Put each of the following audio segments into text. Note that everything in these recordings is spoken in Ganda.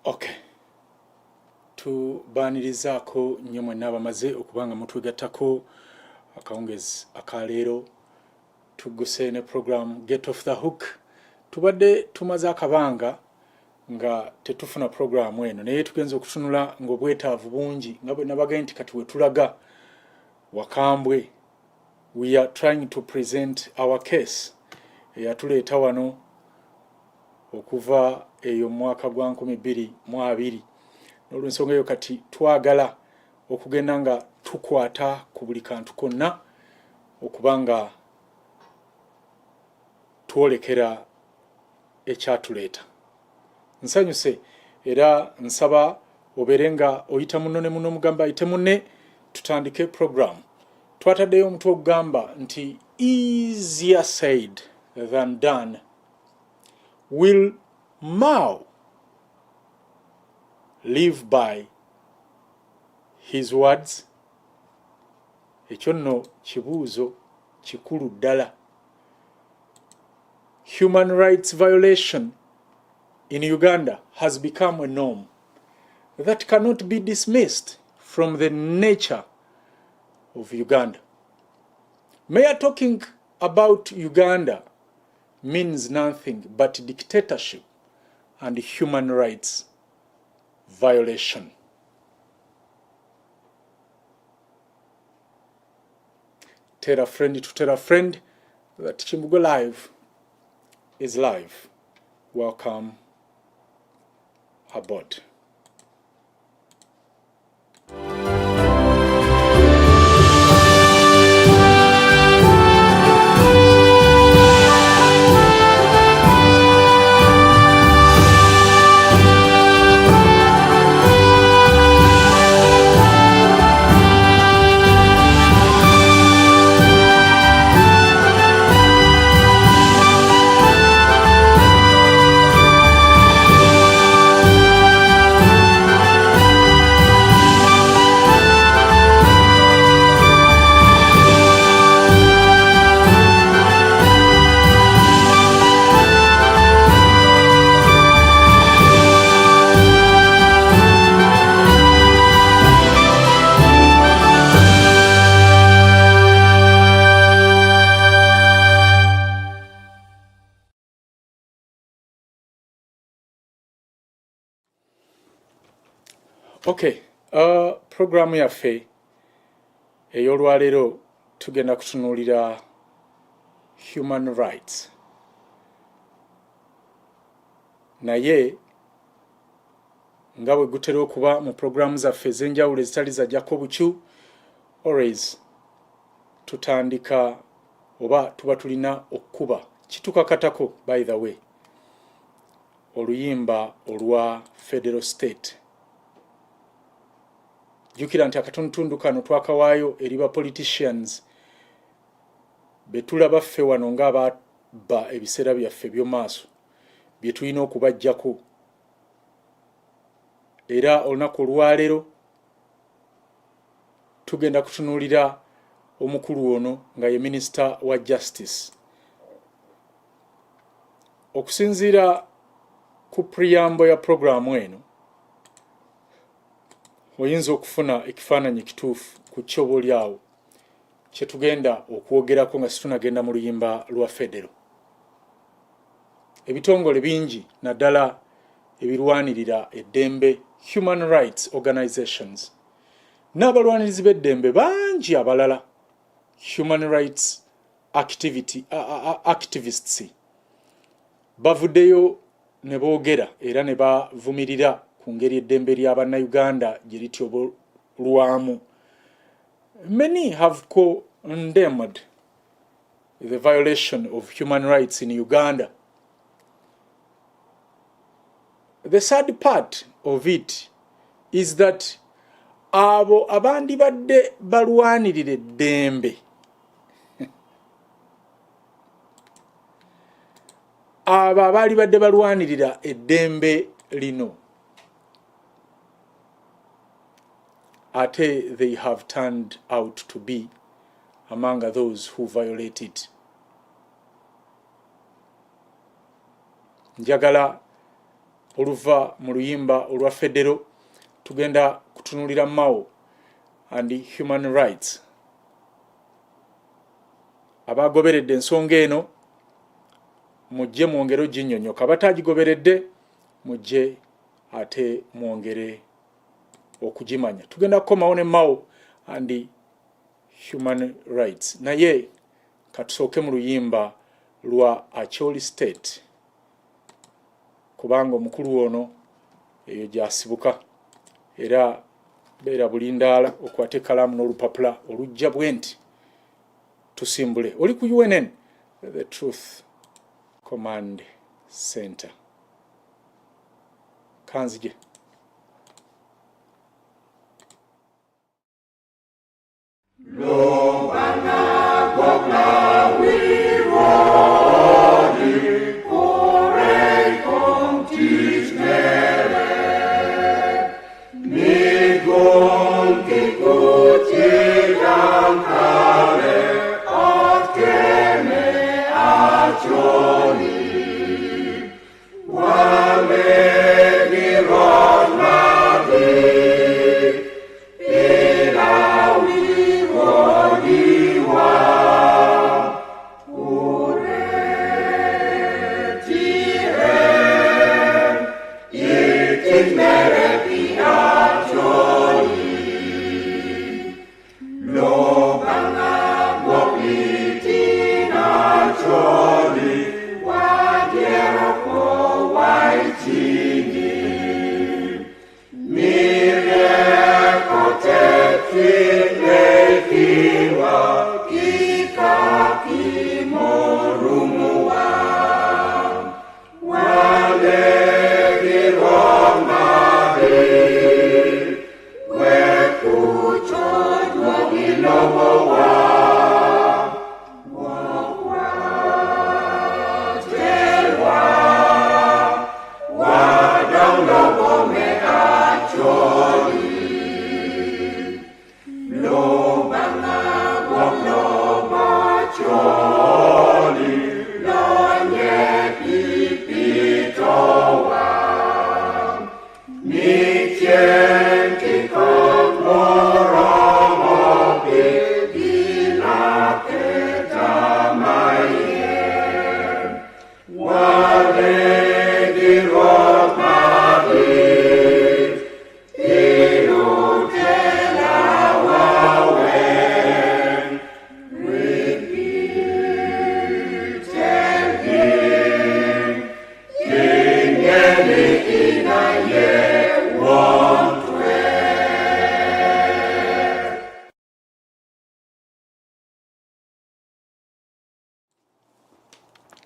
Okay. Tubanirizaako nnyo mwenna abamaze okubanga mutwegattako akawungezi akaleero tugguse ne program Get Off the Hook. Tubadde tumaze akabanga nga tetufuna programu eno naye tugenza okutunula ng'obwetaavu bungi nga bwe nabagaye nti kati we tulaga Wakambwe. We are trying to present our case. Eyatuleeta wano okuva eyo mwaka gwa 2020 n'olw'ensonga eyo kati twagala okugenda nga tukwata ku buli kantu konna okubanga twolekera ekyatuleeta. Nsanyuse era nsaba obeere nga oyita muno ne muno mugamba ayite munne tutandike program. Twataddeyo omutwe ogugamba nti easier said than done. Will Mao live by his words? Ekyo nno kibuuzo kikulu ddala. Human rights violation in Uganda has become a norm that cannot be dismissed from the nature of Uganda. Mere talking about Uganda means nothing but dictatorship and human rights violation. Tell a friend to tell a friend that Chimbugo Live is live. Welcome aboard. Okay, programu yaffe ey'olwaleero tugenda kutunuulira human rights. Naye nga bwe gutera okuba mu programu zaffe ez'enjawulo ezitali zajjako bukyu, always tutandika oba tuba tulina okuba kitukakatako by the way oluyimba olwa federal state. Jukira nti akatundutundu kano twakawaayo eri ba politicians betulaba ffe wano ng'ababba ebiseera byaffe by'omaaso bye tulina okubajjako. Era olunaku olwaleero tugenda kutunuulira omukulu ono nga ye Minister wa Justice. Okusinziira ku preamble ya programu eno oyinza okufuna ekifaananyi kituufu ku kyoba oli awo kye tugenda okwogerako nga situnagenda mu luyimba lwa federo. Ebitongole bingi naddala ebirwanirira eddembe, human rights organizations, n'abalwanirizi b'eddembe bangi abalala, human rights activists, bavuddeyo ne boogera era ne bavumirira ku ngeri eddembe ly'Abannayuganda gye lityobolwamu. Many have condemned the violation of human rights in Uganda. The sad part of it is that abo abandibadde balwanirira eddembe abo abaali badde balwanirira eddembe lino ate they have turned out to be among those who violate it. Njagala oluva mu luyimba olwa federo tugenda kutunulira Mao and human rights. Abagoberedde ensonga eno mujje mwongere ginnyonnyoka, abatagigoberedde mujje ate mwongere okugimanya. Tugenda kukomawo ne Mao and human rights, naye katusooke mu luyimba lwa Acholi State kubanga omukulu ono eyo gyasibuka, era beera bulindaala okwate kalamu n'olupapula olujja bwe nti tusimbule. Oli ku UNN, the Truth Command Center. Kanzige.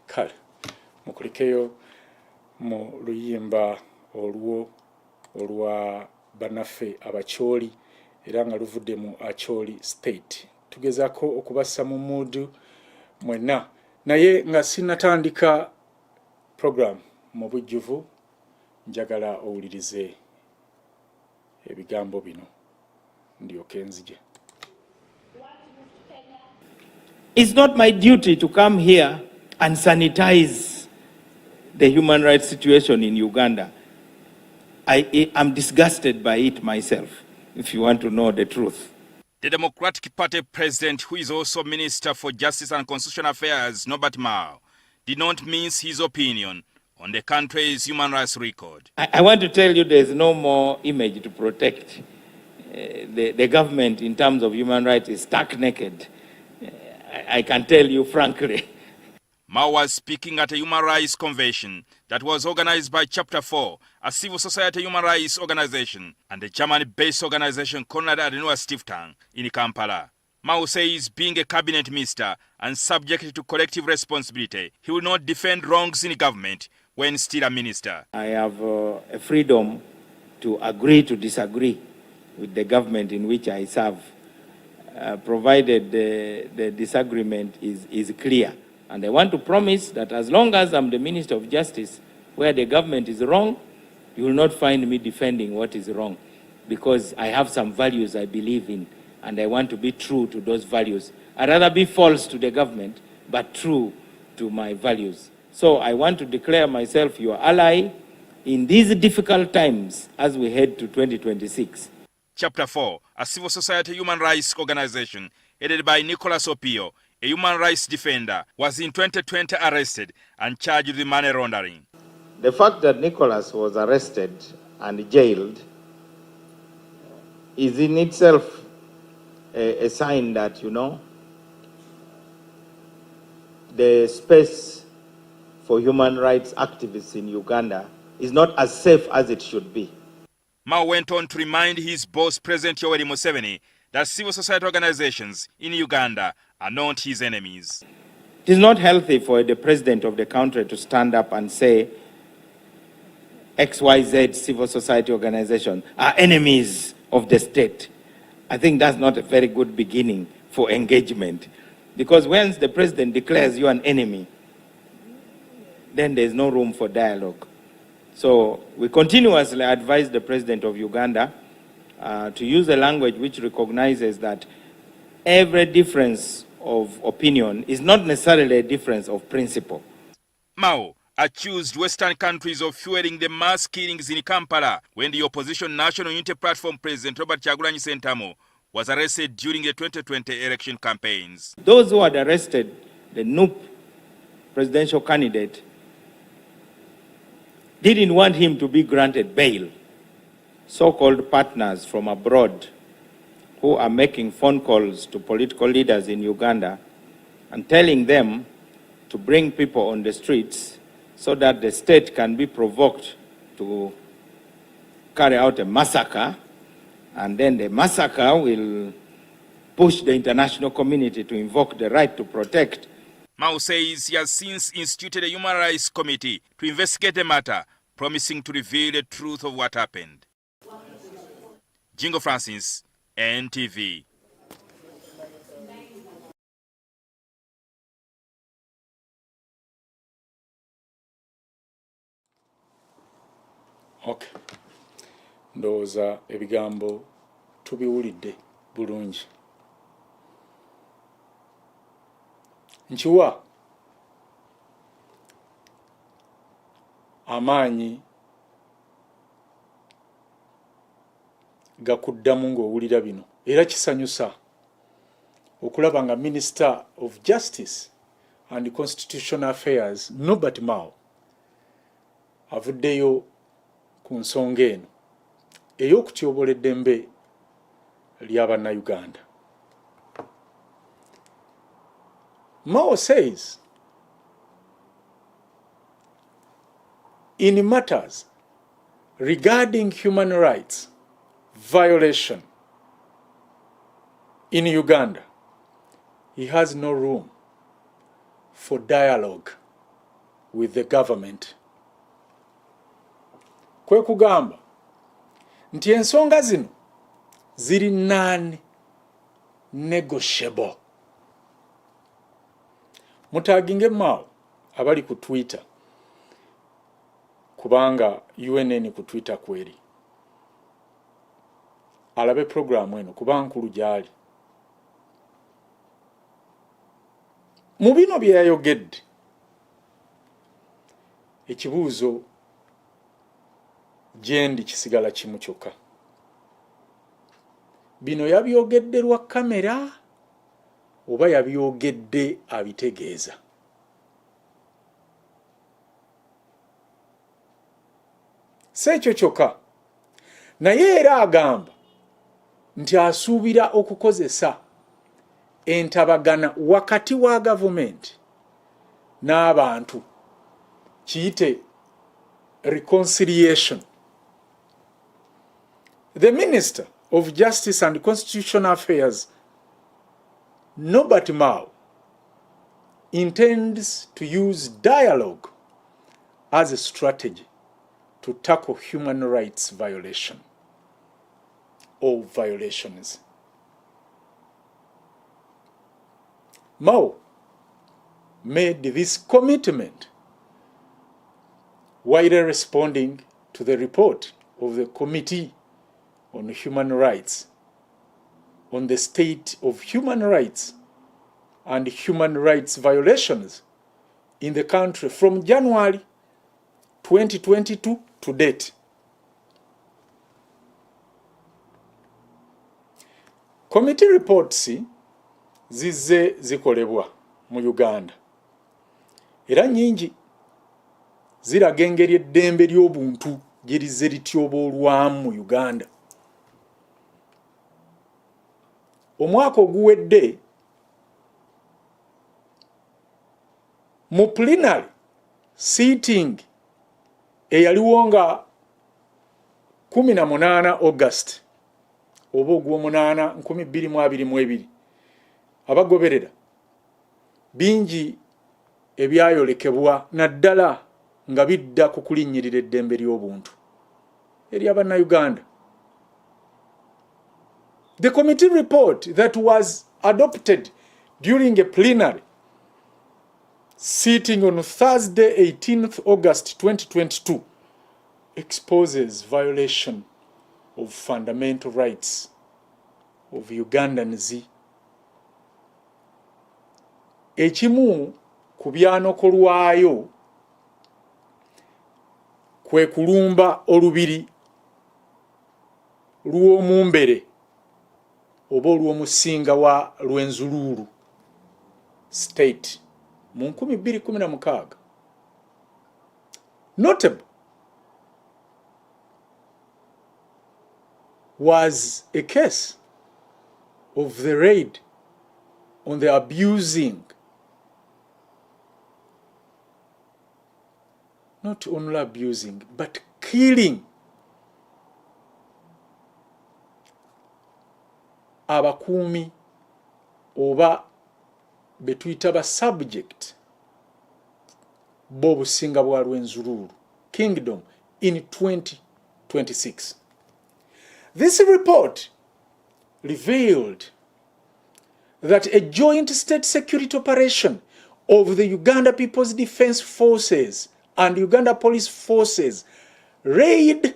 Kale mukulikeyo mu luyimba olwa banaffe Abacholi era nga luvudde mu Acholi State. Tugezaako okubassa mu mood mwenna, naye nga sinnatandika program mu bujjuvu njagala owulirize ebigambo bino ndyoke nzije. It's not my duty to come here and sanitize the human rights situation in Uganda. I'm disgusted by it myself, if you want to know the truth. The Democratic Party president, who is also Minister for Justice and Constitutional Affairs, Norbert Mao, did not mince his opinion on the country's human rights record. I want to tell you there's no more image to protect. The government in terms of human rights is stark naked. I can tell you frankly. Mao was speaking at a human rights convention that was organized by Chapter 4, a civil society human rights organization, and the German-based organization Konrad Adenauer Stiftung in Kampala. Mao says being a cabinet minister and subject to collective responsibility, he will not defend wrongs in government when still a minister. I have a freedom to agree to disagree with the government in which I serve, provided the disagreement is clear. And I want to promise that as long as I'm the Minister of Justice, where the government is wrong, you will not find me defending what is wrong, because I have some values I believe in, and I want to be true to those values. I'd rather be false to the government, but true to my values. So I want to declare myself your ally in these difficult times as we head to 2026. Chapter 4, a civil society human rights organization headed by Nicholas Opio, a human rights defender, was in 2020 arrested and charged with money laundering. The fact that Nicholas was arrested and jailed is in itself a sign that, the space for human rights activists in Uganda is not as safe as it should be. Mao went on to remind his boss, President Yoweri Museveni, that civil society organizations in Uganda are not his enemies. It is not healthy for the president of the country to stand up and say XYZ civil society organization are enemies of the state. I think that's not a very good beginning for engagement, because once the president declares you an enemy, then there's no room for dialogue. So we continuously advise the president of Uganda to use a language which recognizes that every difference of opinion is not necessarily a difference of principle. Mao accused Western countries of fueling the mass killings in Kampala when the opposition National Unity Platform President Robert Kyagulanyi Ssentamu was arrested during the 2020 election campaigns. Those who had arrested the NUP presidential candidate didn't want him to be granted bail. So-called partners from abroad who are making phone calls to political leaders in Uganda and telling them to bring people on the streets so that the state can be provoked to carry out a massacre, and then the massacre will push the international community to invoke the right to protect. Mao says he has since instituted a human rights committee to investigate the matter, promising to reveal the truth of what happened. Jingo Francis, NTV. Okay. Ndowooza ebigambo tubiwulidde bulungi. Nkiwa amaanyi gakuddamu ng'owulira bino, era kisanyusa okulaba nga Minister of Justice and Constitutional Affairs Norbert Mao avuddeyo ku nsonga eno ey'okutyobola eddembe ly'Abannayuganda. Mao says, in matters regarding human rights violation in Uganda, he has no room for dialogue with the government. Kwe kugamba nti ensonga zino ziri non-negotiable. Mutaginge Mao abali ku Twitter, kubanga UNN ku Twitter kweri, alabe programu eno kubanga nkulu gyali. Mu bino bye yayogedde, ekibuuzo gyendi kisigala kimu kyokka. Bino yabyogedde lwa kamera oba yabyogedde abitegeeza? Si ekyo kyokka, naye era agamba nti asuubira okukozesa entabagana wakati wa gavumenti n'abantu, kiyite reconciliation. The Minister of Justice and Constitutional Affairs, Norbert Mao, intends to use dialogue as a strategy to tackle human rights violation or violations. Mao made this commitment while responding to the report of the Committee on Human Rights on the state of human rights and human rights violations in the country from January 2022 to date. Committee reports zizze zikolebwa mu Uganda. Era nyingi ziraga engeri eddembe ly'obuntu gye lizze lityoboolwamu mu Uganda. Omwaka oguwedde mu plenary sitting eyaliwo nga 18 August oba ogw'omunaana 2022 abagoberera bingi ebyayolekebwa naddala nga bidda ku kulinnyirira eddembe ly'obuntu eri Abannayuganda. The committee report that was adopted during a plenary sitting on Thursday 18th August 2022 exposes violation of fundamental rights of Ugandans. Ekimu ku byanokolwayo kwe kulumba olubiri lw'omumbere oba olw'omusinga wa Lwenzululu state mu 2016. Notable was a case of the raid on the abusing, not only abusing, but killing abakuumi oba betuyita ba subject b'obusinga bwa Lwenzululu Kingdom in 2026. This report revealed that a joint state security operation of the Uganda People's Defense Forces and Uganda Police Forces raided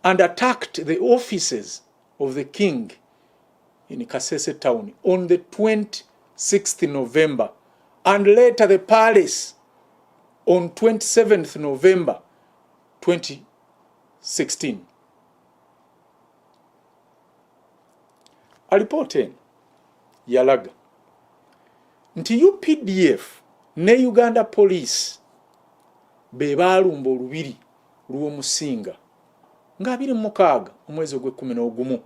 and attacked the offices of the king in Kasese town on the 26th November and later the palace on 27th November 2016. A report yalaga nti UPDF ne Uganda Police be baalumba olubiri lw'omusinga nga 26 omwezi ogw'e11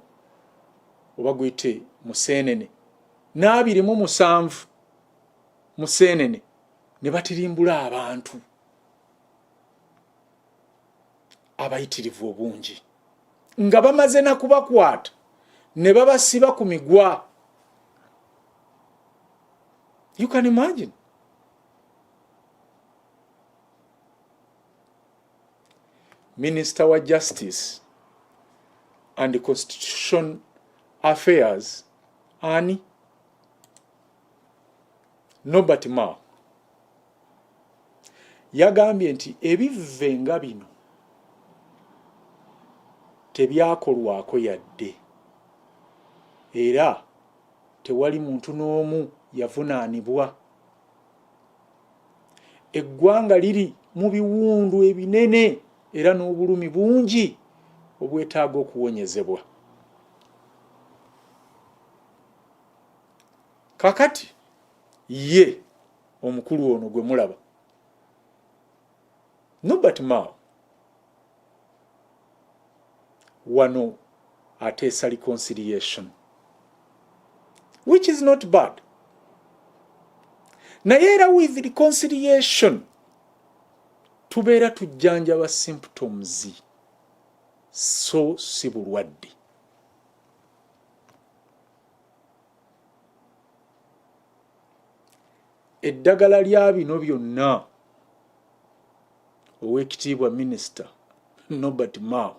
oba guyite Museenene n'27 Museenene ne batirimbula abantu abayitirivu obungi nga bamaze na kubakwata ne babasiba ku migwa. You can imagine. Minister wa Justice and Constitution Affairs ani Norbert Mao yagambye nti ebive nga bino tebyakolwako yadde era tewali muntu n'omu yavunaanibwa. Eggwanga liri mu biwundu ebinene era n'obulumi bungi obwetaaga okuwonyezebwa. Kakati ye omukulu ono gwe mulaba Norbert Mao wano ateesa reconciliation, which is not bad. Naye era with reconciliation tubeera tujjanjaba symptoms so si bulwadde. Eddagala lya bino byonna Oweekitiibwa Minister Norbert Mao,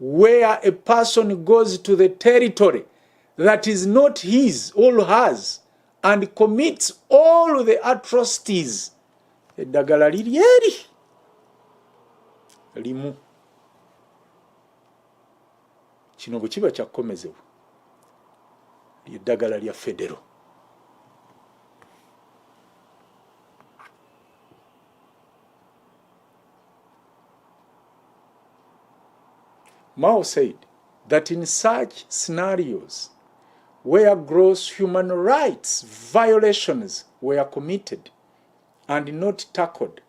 where a person goes to the territory that is not his or hers and commits all the atrocities, eddagala liri eri limu. Kino bwe kiba kyakomezebwa eddagala lya federo. Mao said that in such scenarios where gross human rights violations were committed and not tackled,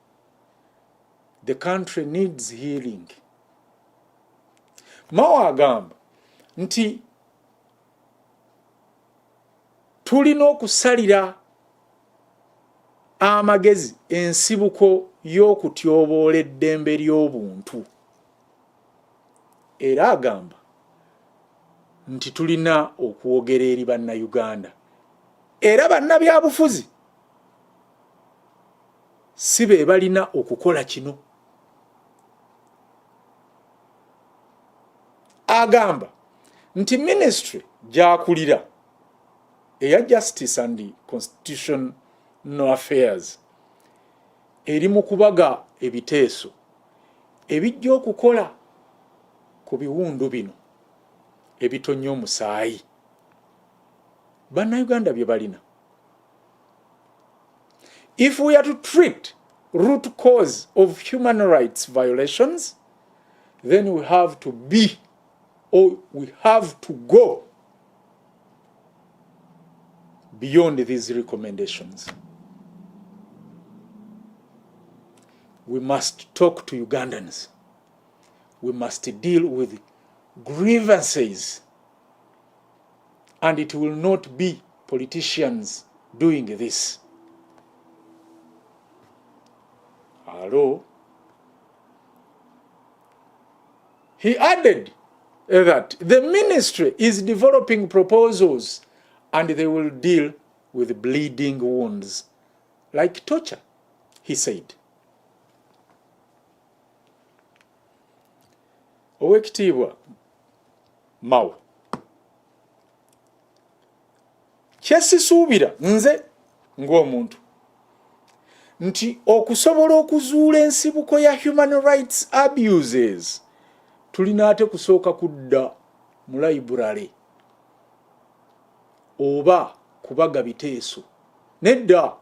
the country needs healing. Mao agamba nti tulina okusalira amagezi ensibuko y'okutyoboola eddembe ly'obuntu. Era agamba nti tulina okwogera eri bannayuganda era bannabyabufuzi si be balina okukola kino. Agamba nti ministry gy'akulira eya Justice and Constitutional Affairs eri mu kubaga ebiteeso ebijja okukola ku biwundu bino ebitonnya omusaayi bannayuganda bye balina. If we are to treat root cause of human rights violations, then we have to be, or we have to go beyond these recommendations. We must talk to Ugandans. We must deal with grievances. And it will not be politicians doing this. Hello? He added that the ministry is developing proposals and they will deal with bleeding wounds like torture, he said. Owekitiibwa Mao, kyesisuubira nze ng'omuntu nti okusobola okuzuula ensibuko ya human rights abuses tulina ate kusooka kudda mu library oba kubaga biteeso. Nedda.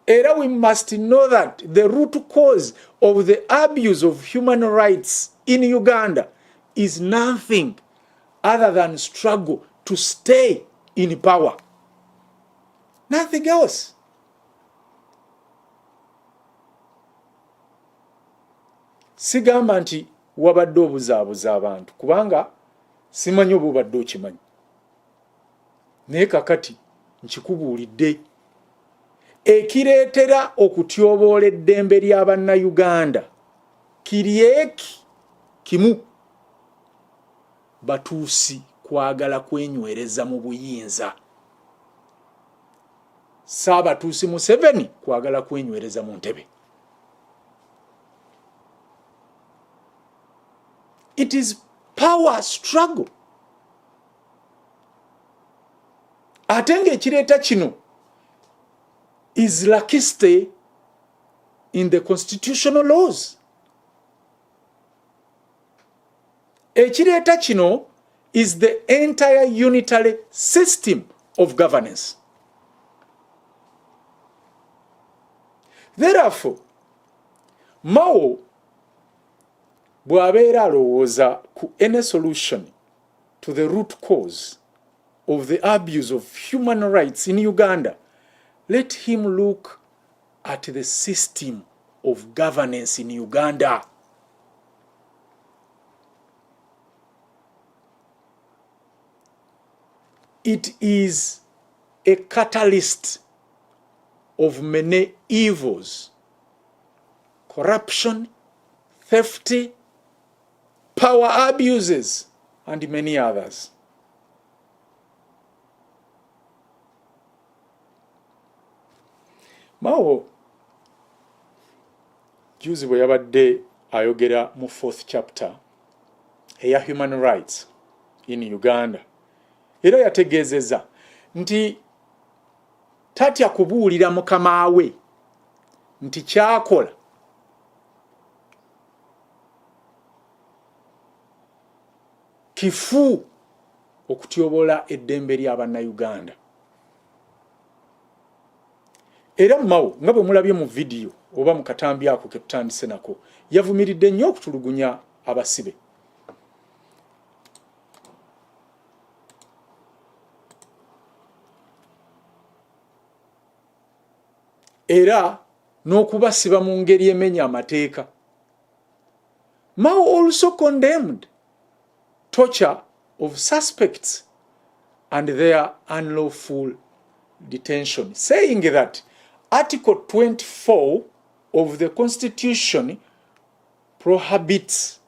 Era we must know that the root cause of the abuse of human rights in Uganda is nothing other than struggle to stay in power. Nothing else. Sigamba nti wabadde obuzaabuza abantu kubanga simanyi oba obadde okimanyi. Naye kakati nkikubuulidde ekireetera okutyoboola eddembe ly'abannayuganda kiri eki kimu: batuusi kwagala kwenywereza mu buyinza. Saabatuusi Museveni kwagala kwenywereza mu ntebe. It is power struggle. Ate ng'ekireeta kino is lackiste in the constitutional laws. Ekireeta kino is the entire unitary system of governance. Therefore, Mao bw'abeera alowooza ku any solution to the root cause of the abuse of human rights in Uganda, let him look at the system of governance in Uganda. It is a catalyst of many evils: corruption, theft, power abuses, and many others. Mao juzi bwe yabadde ayogera mu 4th chapter eya human rights in Uganda, era yategeezeza nti tatya kubuulira mukama we nti kyakola kifu okutyobola eddembe ly'abannayuganda. Era Mao nga bwe mulabye mu video oba mu katambi ako ke tutandise nako yavumiridde nnyo okutulugunya abasibe. Era n'okubasiba mu ngeri emenya amateeka. Mao also condemned torture of suspects and their unlawful detention, saying that Article 24 of the Constitution prohibits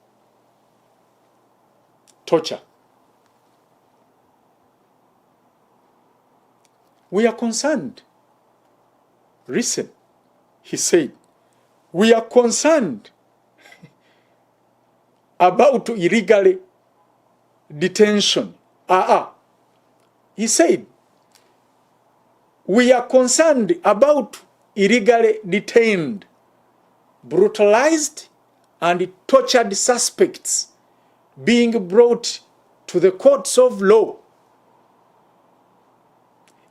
torture. We are concerned. Listen, he said, we are concerned about illegal detention. He said, we are concerned about illegally detained, brutalized, and tortured suspects being brought to the courts of law.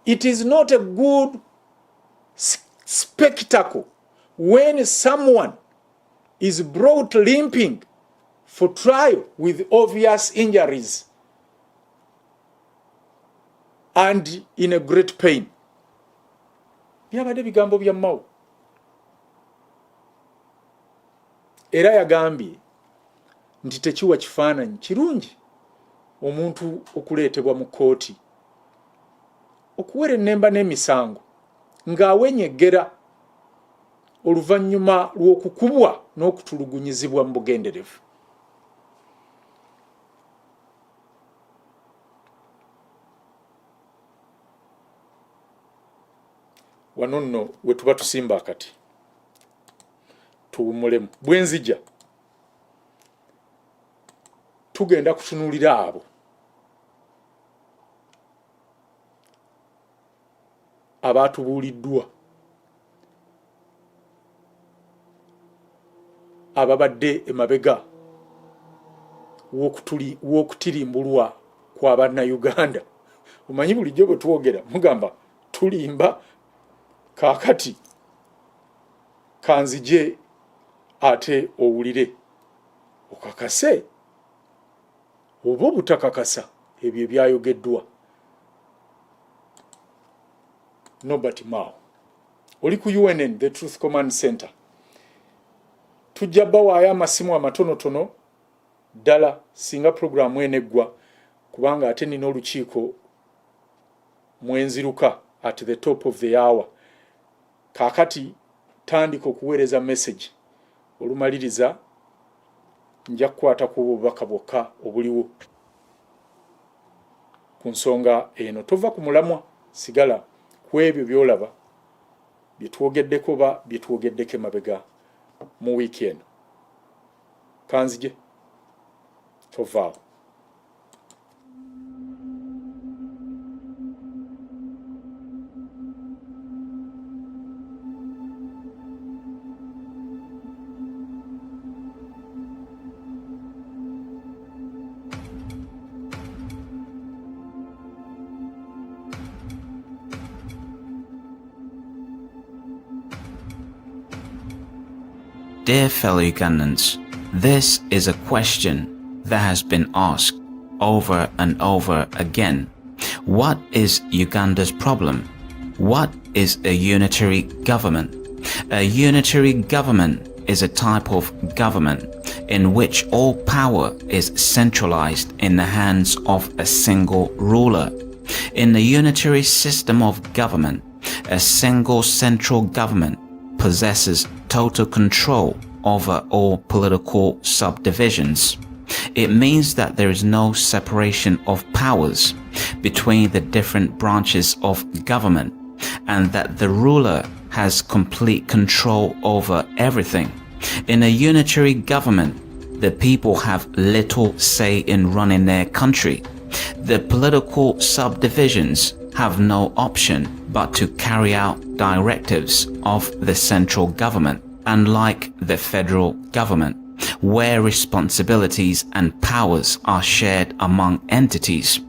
It is not a good spectacle when someone is brought limping for trial with obvious injuries and in a great pain. Byabadde bigambo bya Mao. Era yagambye nti tekiwa kifaananyi kirungi omuntu okuleetebwa mu kkooti okuwera ennemba n'emisango ng'awenyegera oluvannyuma lw'okukubwa n'okutulugunyizibwa mu bugenderevu. Wano nno we tuba tusimba akati tuwummulemu. Bwe nzija tugenda kutunuulira abo abaatubuuliddwa ababadde emabega w'okutirimbulwa kwa bannayuganda. Omanyi bulijjo bwe twogera mugamba tulimba kaakati kanzije ate owulire okakase oba obutakakasa ebyo ebyayogeddwa. Norbert Mao oli ku UNN, the Truth Command Center. Tujja bawaayo amasimu amatonotono ddala singa programu eneggwa, kubanga ate nina olukiiko mwenziruka at the top of the hour. Kaakati tandika okuweereza message olumaliriza nja kukwata ku bubaka bwokka obuliwo ku nsonga eno. Tova ku mulamwa, sigala ku ebyo by'olaba bye twogeddeko oba bye twogeddeko emabega mu wiiki eno. Kanzije tovaawo. Dear fellow Ugandans, this is a question that has been asked over and over again. What is Uganda's problem? What is a unitary government? A unitary government is a type of government in which all power is centralized in the hands of a single ruler. In the unitary system of government, a single central government possesses total control over all political subdivisions. It means that there is no separation of powers between the different branches of government, and that the ruler has complete control over everything. In a unitary government, the people have little say in running their country. The political subdivisions have no option but to carry out directives of the central government, unlike the federal government, where responsibilities and powers are shared among entities.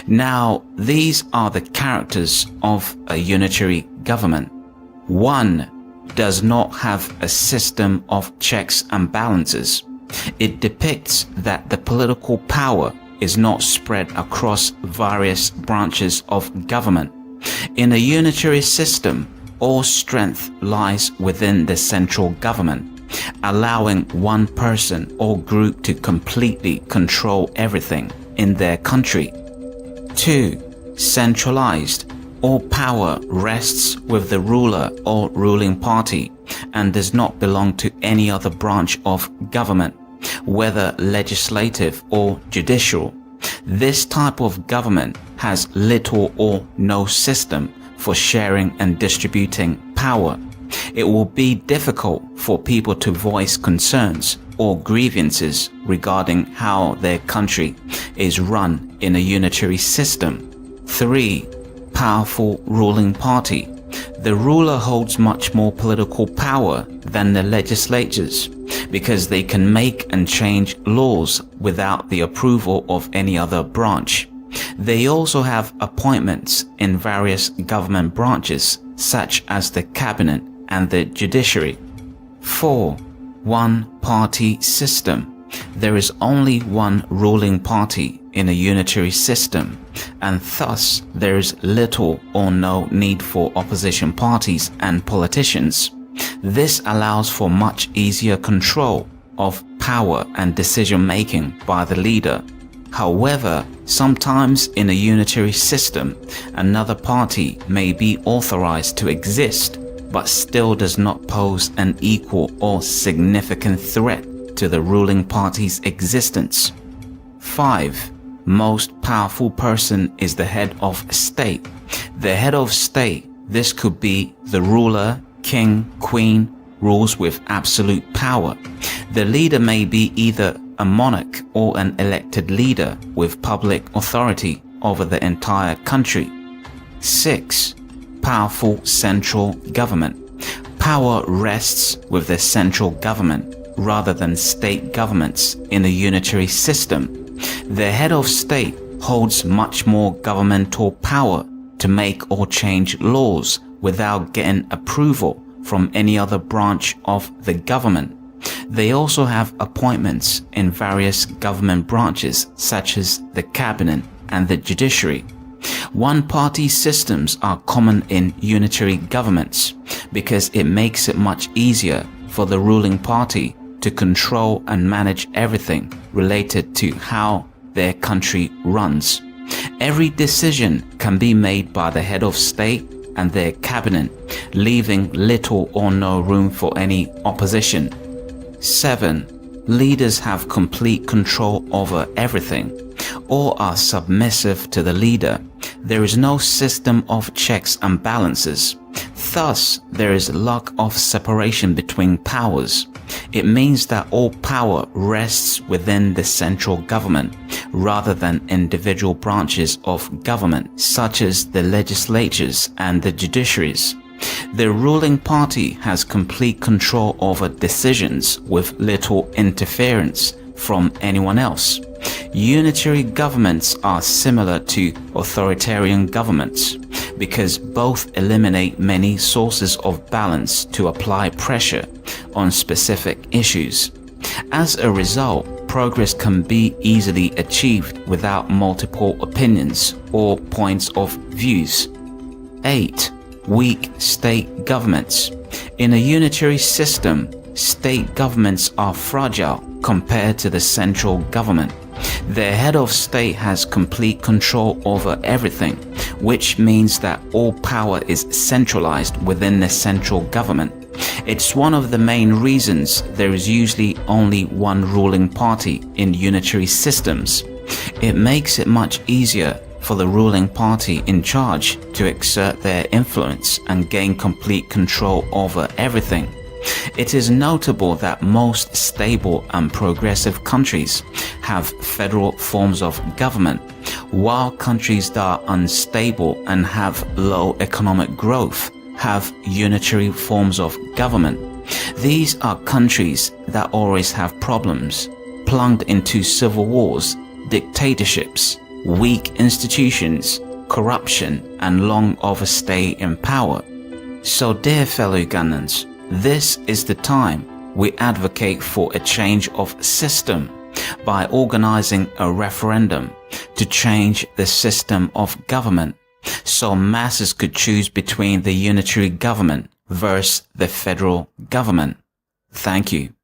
Now, these are the characters of a unitary government. 1. does not have a system of checks and balances. It depicts that the political power is not spread across various branches of government. In a unitary system, all strength lies within the central government, allowing one person or group to completely control everything in their country. 2. Centralized. All power rests with the ruler or ruling party and does not belong to any other branch of government, whether legislative or judicial. This type of government has little or no system for sharing and distributing power. It will be difficult for people to voice concerns or grievances regarding how their country is run in a unitary system. 3. Powerful ruling party. The ruler holds much more political power than the legislatures because they can make and change laws without the approval of any other branch. They also have appointments in various government branches such as the cabinet and the judiciary. 4. One-party system. There is only one ruling party in a unitary system, and thus there is little or no need for opposition parties and politicians. This allows for much easier control of power and decision-making by the leader. However, sometimes in a unitary system, another party may be authorized to exist, but still does not pose an equal or significant threat to the ruling party's existence. 5. Most powerful person is the head of state. The head of state, this could be the ruler, king, queen, rules with absolute power. The leader may be either a monarch or an elected leader with public authority over the entire country. 6. Powerful central government. Power rests with the central government rather than state governments in a unitary system. The head of state holds much more governmental power to make or change laws without getting approval from any other branch of the government. They also have appointments in various government branches such as the cabinet and the judiciary. One-party systems are common in unitary governments because it makes it much easier for the ruling party to control and manage everything related to how their country runs. Every decision can be made by the head of state and their cabinet, leaving little or no room for any opposition. 7. Leaders have complete control over everything. All are submissive to the leader. There is no system of checks and balances. Thus, there is lack of separation between powers. It means that all power rests within the central government rather than individual branches of government such as the legislatures and the judiciaries. The ruling party has complete control over decisions with little interference from anyone else. Unitary governments are similar to authoritarian governments because both eliminate many sources of balance to apply pressure on specific issues. As a result, progress can be easily achieved without multiple opinions or points of views. 8. Weak state governments. In a unitary system, state governments are fragile compared to the central government. The head of state has complete control over everything, which means that all power is centralized within the central government. It's one of the main reasons there is usually only one ruling party in unitary systems. It makes it much easier for the ruling party in charge to exert their influence and gain complete control over everything. It is notable that most stable and progressive countries have federal forms of government, while countries that are unstable and have low economic growth have unitary forms of government. These are countries that always have problems, plunged into civil wars, dictatorships, weak institutions, corruption, and long overstay in power. So dear fellow Ugandans, This is the time we advocate for a change of system by organizing a referendum to change the system of government so masses could choose between the unitary government versus the federal government. Thank you.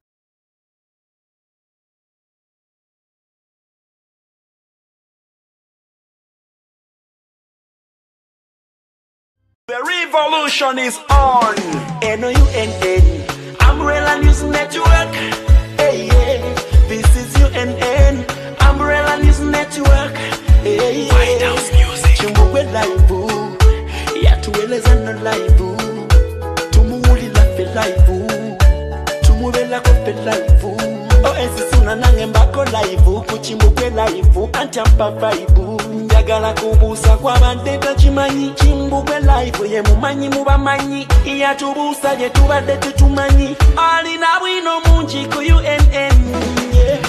The revolution is on. NOUNN, Umbrella News Network. Hey, yeah. This is UNN, Umbrella News Network. Hey, yeah. White House Music. Chimbugwe live. Yatueleza no live. Tumuulila fe live. Tumubela kope live. Esisuna nange mbako live. Kuchimbugwe live. Antampa vibe. Njagala kubusa kwa bandeta chimanyi. Chimbugwe live ye mumanyi mubamanyi. Yatubusa je tubadde tutumanyi. Alina bwino mungi ku UNN.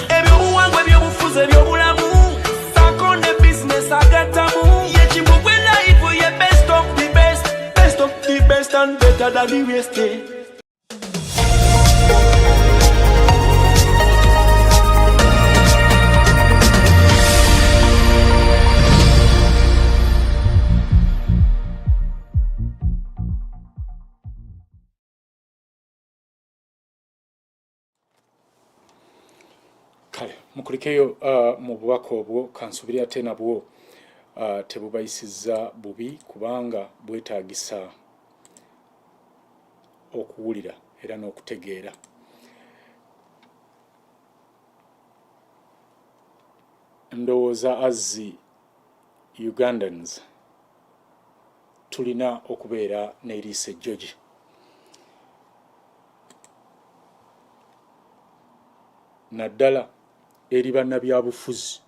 Ebyobuwangwa ebyobufuzi ebyobulamu. Sakonde business agatamu. Ye Chimbugwe live ye best of the best. Best of the best and better than the rest. Kale mukulikeyo mu bubaka obwo kansubiri ate nabwo tebubayisiza bubi kubanga bwetaagisa okuwulira era n'okutegeera. Ndowooza azzi Ugandans tulina okubeera n'eriisa ejjogi. Naddala eri bannabyabufuzi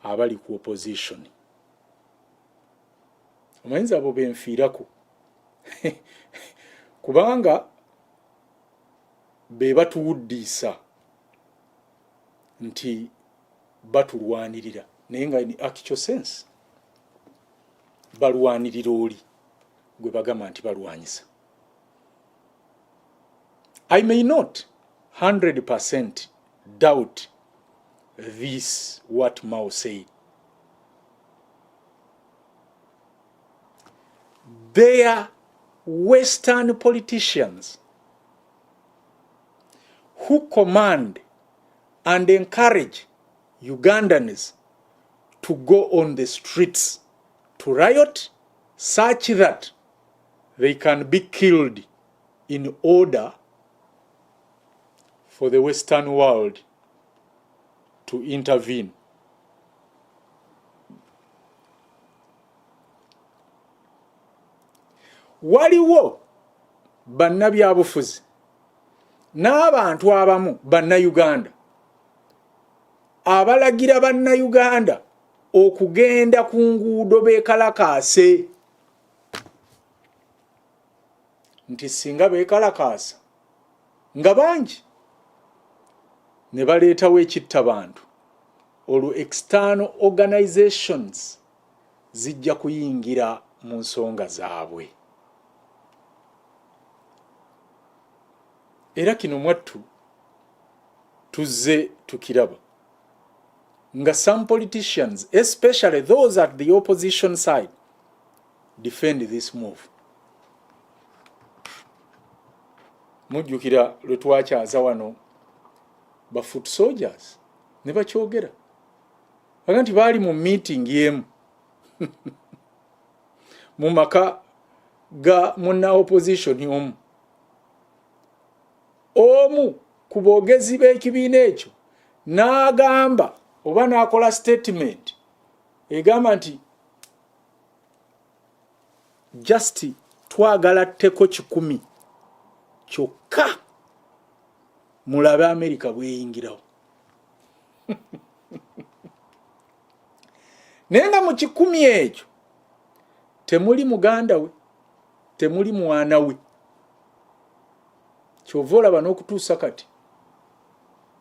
abali ku opposition. Omanyiza abo benfiirako kubanga be batuwuddiisa nti batulwanirira naye nga in actual sense balwanirira oli gwe bagamba nti balwanyisa. I may not 100% doubt this what Mao said. They are Western politicians who command and encourage Ugandans to go on the streets to riot such that they can be killed in order for the Western world to intervene. Waliwo bannabyabufuzi n'abantu abamu bannayuganda abalagira bannayuganda okugenda ku nguudo beekalakaase nti singa beekalakaasa nga bangi ne baleetawo ekittabantu olwo external organizations zijja kuyingira mu nsonga zaabwe. Era kino mwattu tuzze tukiraba nga some politicians, especially those at the opposition side, defend this move. Mujjukira lwe twakyaza wano ba foot soldiers ne bakyogera baga nti baali mu meeting yemu mu maka ga munna opposition omu ku boogezi b'ekibiina ekyo n'agamba oba n'akola statement egamba nti just twagala tteko 10 kyokka mulabe Amerika bweyingirawo. Naye nga mu 10 ekyo temuli muganda we, temuli mwana we. Kyova olaba n'okutuusa kati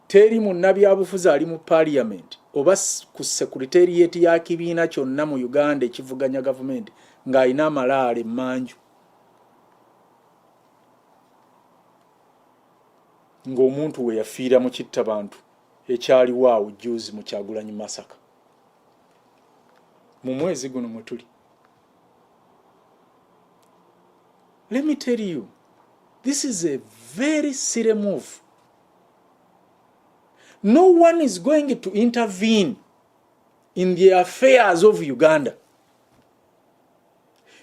teri munnabyabufuzi ali mu parliament oba ku secretariat ya kibiina kyonna mu Uganda ekivuganya gavumenti ng'alina amalaale manju. ng'omuntu we yafiira mu kittabantu ekyaliwo awo juzi mu Kyagulanyi Masaka mu mwezi guno mwe tuli. Let me tell you, this is a very serious move. No one is going to intervene in the affairs of Uganda.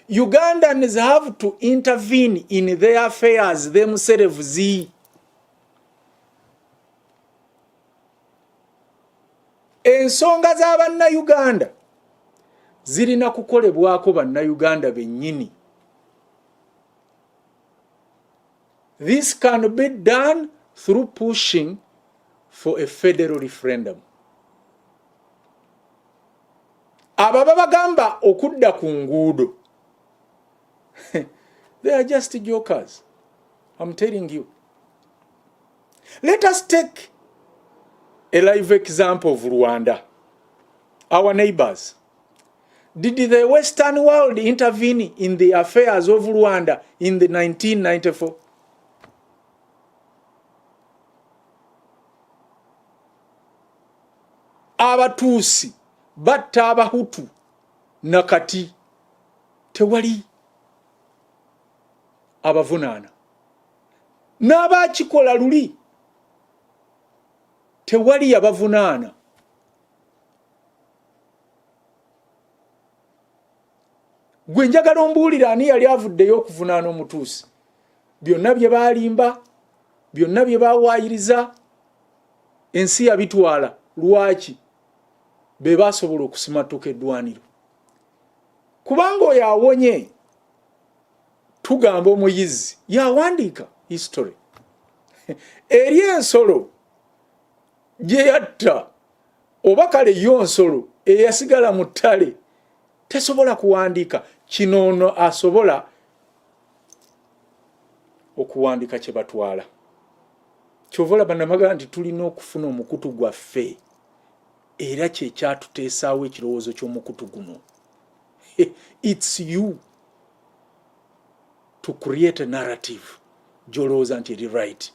Ugandans have to intervene in their affairs themselves. Ensonga z'Abannayuganda zirina kukolebwako Bannayuganda bennyini. This can be done through pushing for a federal referendum. Ababa bagamba okudda ku nguudo. They are just jokers. I'm telling you. Let us take a live example of Rwanda, our neighbors. Did the Western world intervene in the affairs of Rwanda in the 1994? Abatuusi batta Abahutu nakati tewali abavunaana. N'abakikola luli tewali abavunaana. Gwe njagala ombuulira ani yali avuddeyo okuvunaana omutuusi? Byonna bye baalimba, byonna bye baawaayiriza, ensi yabitwala. Lwaki? Be baasobola okusimatuka eddwaniro. Kubanga oyo awonye tugamba omuyizi yawandiika history. Eri ensolo gye yatta oba kale yo nsolo eyasigala mu ttale tesobola kuwandiika. Kino ono asobola okuwandiika kye batwala. Kyova olaba namaga nti tulina okufuna omukutu gwaffe. Era kye kyatuteesaawo ekirowoozo ky'omukutu guno. It's you to create a narrative gy'olowooza nti eri right.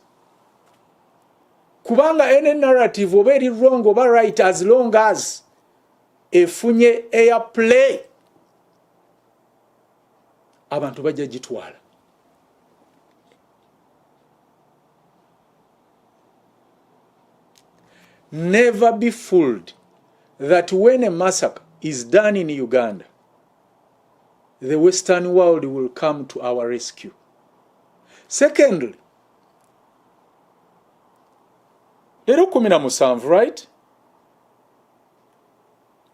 Kubanga any narrative oba eri wrong oba right as long as efunye airplay, abantu bajja gitwala. Never be fooled that when a massacre is done in Uganda, the Western world will come to our rescue. Secondly, leero 17, right?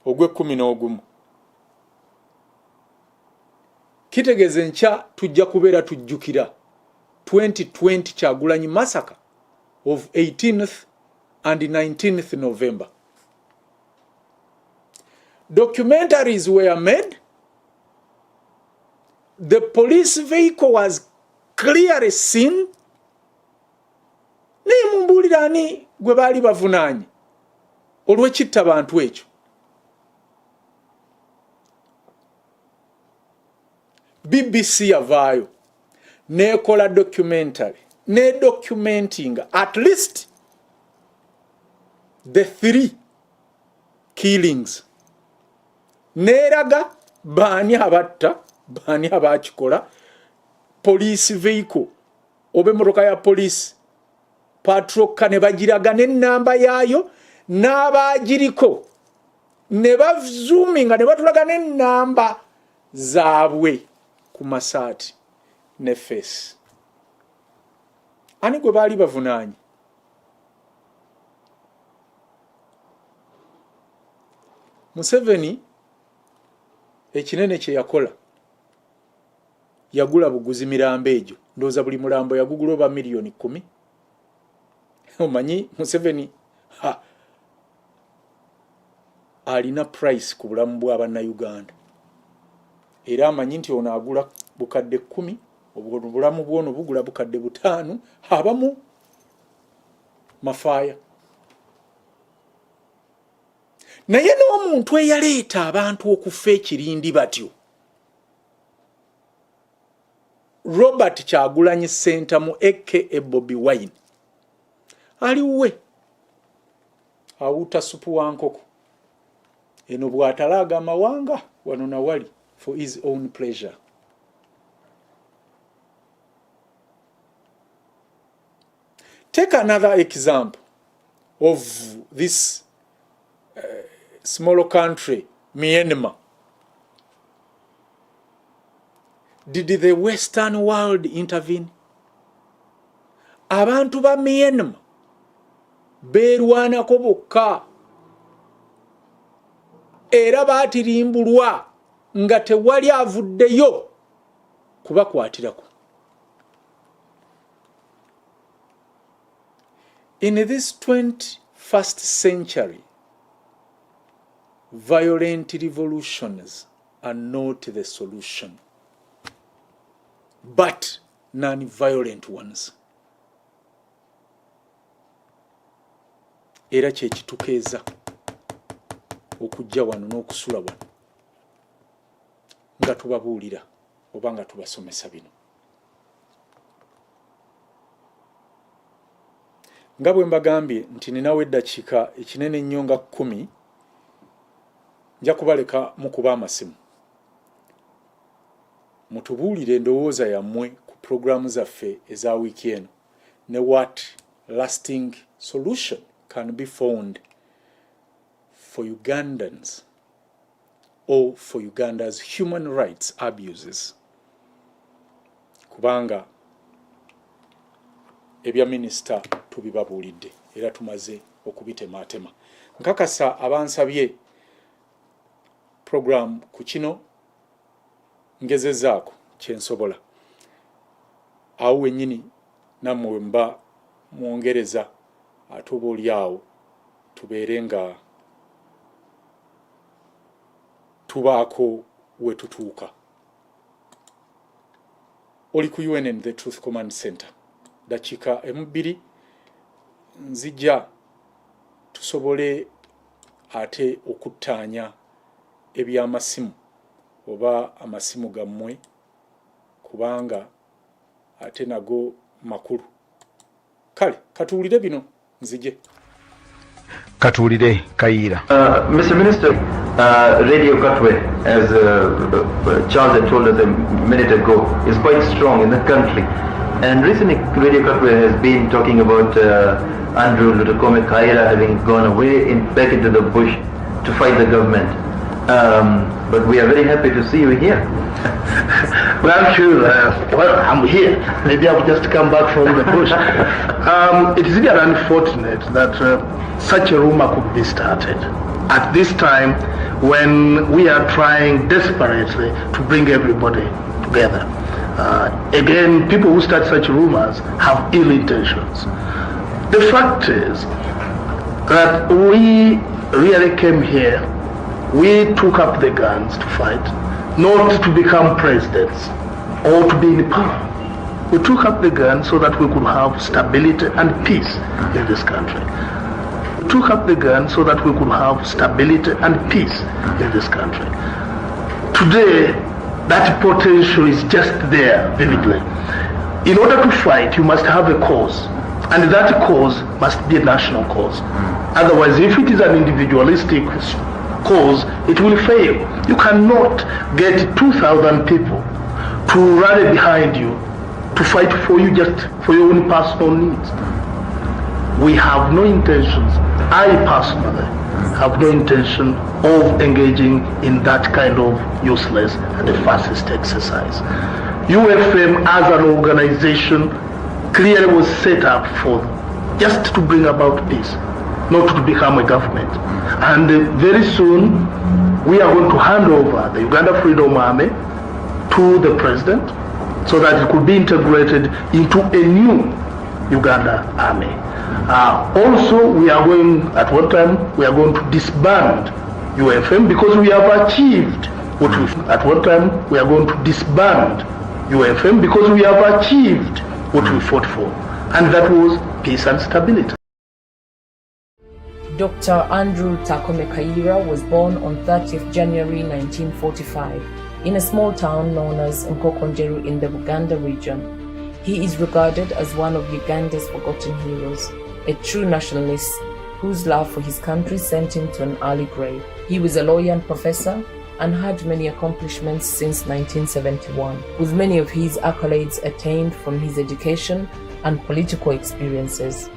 Ogwe 11. Kitegeeza nkya tujja kubeera tujjukira 2020 Kyagulanyi massacre of 18th and 19th November. Documentaries were made. The police vehicle was clearly seen. Naye mumbuulira ani gwe baali bavunaanye olw'ekitta bantu ekyo? BBC yavaayo nekola documentary ne documenting at least the 3 killings. Neraga baani abatta, baani abakikola, police vehicle oba emmotoka ya police patrol car ne bagiraga n'ennamba yaayo n'abaagiriko ne bazoominga ne batulaga n'ennamba zaabwe ku masaati ne face. Ani gwe baali bavunaanye? Museveni ekinene kye yakola yagula buguzi mirambo egyo. Ndowooza buli mulambo yagugula oba miliyoni 10. Omanyi Museveni alina price ku bulamu bw'Abannayuganda. Era amanyi nti ono agula bukadde 10, obulamu bwono bugula bukadde 5, abamu mafaaya. Naye n'omuntu eyaleeta abantu okufa ekirindi batyo, Robert Kyagulanyi Ssentamu aka Bobi Wine, aliwe awuta supu wa nkoko eno bw'atalaaga amawanga wano na wali for his own pleasure. Take another example of this small country, Myanmar. Did the Western world intervene? Abantu ba Myanmar beerwanako bokka era baatirimbulwa nga tewali avuddeyo kubakwatirako. In this 21st century, violent revolutions are not the solution, but non-violent ones. Era kye kitukeeza okujja wano n'okusula wano nga tubabuulira oba nga tubasomesa bino. Nga bwe mbagambye nti ninawo eddakiika ekinene nnyo nga 10 nja kubaleka mukuba amasimu mutubuulire endowooza yammwe ku programu zaffe eza wiiki eno ne what lasting solution can be found for Ugandans or for Uganda's human rights abuses. Kubanga ebya minisita tubibabuulidde era tumaze okubitemaatema. Nkakasa abansabye program ku kino ngezezaako kyensobola. Awo wennyini nammwe mba mwongereza ate oba oli awo tubeere nga tubaako we tutuuka. Oli ku UNN the Truth Command Center. Dakiika 2 nzija tusobole ate okuttaanya ebyamasimu oba amasimu gammwe kubanga ate nago makulu. Kale katuwulire bino nzije. Katuwulire Kayiira. Mr. Minister, Radio Katwe, as Charles had told us a minute ago, is quite strong in the country. And recently Radio Katwe has been talking about Andrew Kayiira having gone away back into the bush to fight the government. But we are very happy to see you here. Well, sure. Well, I'm here. Maybe I've just come back from the bush. It is really unfortunate that such a rumor could be started at this time when we are trying desperately to bring everybody together. Again, people who start such rumors have ill intentions. The fact is that we really came here, we took up the guns to fight, not to become presidents or to be in power. We took up the guns so that we could have stability and peace in this country. We took up the guns so that we could have stability and peace in this country. Today, that potential is just there vividly. In order to fight, you must have a cause, and that cause must be a national cause. Otherwise, if it is an individualistic cause, it will fail. You cannot get 2,000 people to rally behind you to fight for you just for your own personal needs. We have no intentions, I personally have no intention of engaging in that kind of useless and fascist exercise. UFM as an organization clearly was set up for just to bring about peace, not to become a government. And very soon we are going to hand over the Uganda Freedom Army to the president so that it could be integrated into a new Uganda army. Also, we are going, at one time, we are going to disband UFM because we have achieved what we, at one time, we are going to disband UFM because we have achieved what we fought for, and that was peace and stability. Dr. Andrew Takome Kayiira was born on 30th January 1945 in a small town known as Nkokonjeru in the Uganda region. He is regarded as one of Uganda's forgotten heroes. a true nationalist whose love for his country sent him to an early grave. He was a lawyer and professor and had many accomplishments since 1971, with many of his accolades attained from his education and political experiences,